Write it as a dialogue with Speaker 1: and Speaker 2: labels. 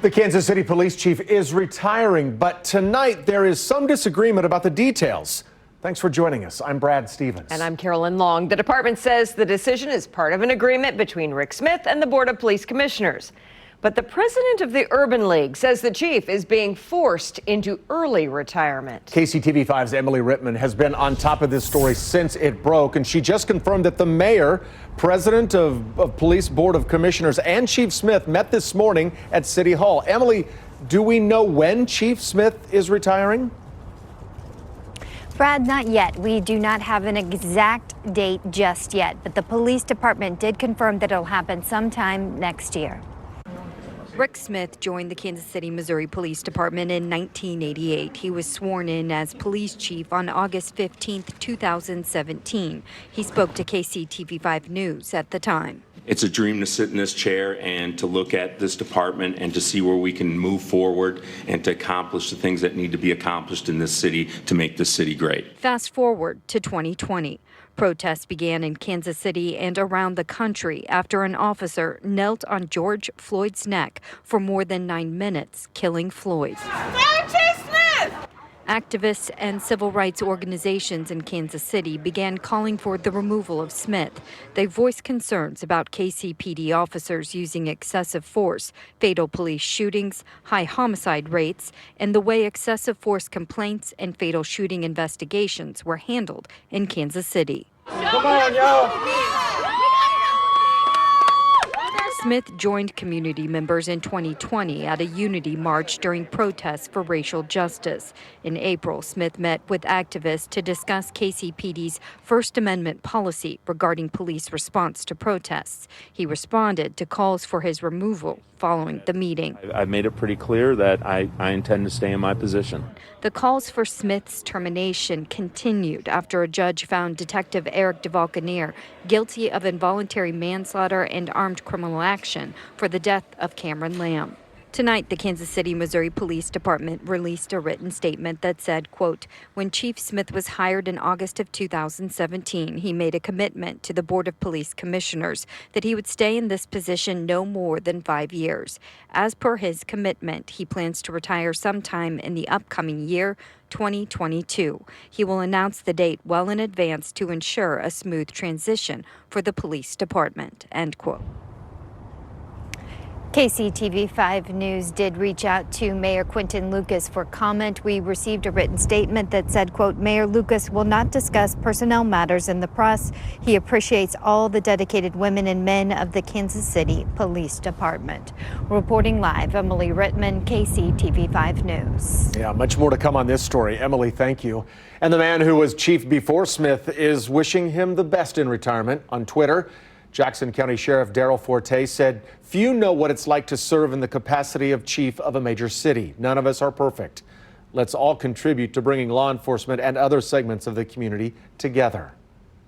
Speaker 1: The Kansas City police chief is retiring, but tonight there is some disagreement about the details. Thanks for joining us. I'm Brad Stevens.
Speaker 2: And I'm Carolyn Long. The department says the decision is part of an agreement between Rick Smith and the Board of Police Commissioners. But the president of the Urban League says the chief is being forced into early retirement.
Speaker 1: KCTV5's Emily Rittman has been on top of this story since it broke, and she just confirmed that the mayor, president of Police Board of Commissioners, and Chief Smith met this morning at City Hall. Emily, do we know when Chief Smith is retiring?
Speaker 3: Brad, not yet. We do not have an exact date just yet, but the police department did confirm that it'll happen sometime next year.
Speaker 4: Rick Smith joined the Kansas City, Missouri Police Department in 1988. He was sworn in as police chief on August 15, 2017. He spoke to KCTV5 News at the time.
Speaker 5: It's a dream to sit in this chair and to look at this department and to see where we can move forward and to accomplish the things that need to be accomplished in this city to make this city great.
Speaker 4: Fast forward to 2020. Protests began in Kansas City and around the country after an officer knelt on George Floyd's neck for more than 9 minutes, killing Floyd. Activists and civil rights organizations in Kansas City began calling for the removal of Smith. They voiced concerns about KCPD officers using excessive force, fatal police shootings, high homicide rates, and the way excessive force complaints and fatal shooting investigations were handled in Kansas City.
Speaker 1: Come on, y'all.
Speaker 4: Smith joined community members in 2020 at a unity march during protests for racial justice. In April, Smith met with activists to discuss KCPD's First Amendment policy regarding police response to protests. He responded to calls for his removal following the meeting.
Speaker 6: I've made it pretty clear that I intend to stay in my position.
Speaker 4: The calls for Smith's termination continued after a judge found Detective Eric DeValcanier guilty of involuntary manslaughter and armed criminal action for the death of Cameron Lamb. Tonight, the Kansas City, Missouri Police Department released a written statement that said, quote, when Chief Smith was hired in August of 2017, he made a commitment to the Board of Police Commissioners that he would stay in this position no more than 5 years. As per his commitment, he plans to retire sometime in the upcoming year, 2022. He will announce the date well in advance to ensure a smooth transition for the police department, end quote.
Speaker 3: KCTV5 News did reach out to Mayor Quinton Lucas for comment. We received a written statement that said, quote, Mayor Lucas will not discuss personnel matters in the press. He appreciates all the dedicated women and men of the Kansas City Police Department. Reporting live, Emily Rittman, KCTV5 News.
Speaker 1: Yeah, much more to come on this story. Emily, thank you. And the man who was chief before Smith is wishing him the best in retirement. On Twitter, Jackson County Sheriff Daryl Forte said, few know what it's like to serve in the capacity of chief of a major city. None of us are perfect. Let's all contribute to bringing law enforcement and other segments of the community together.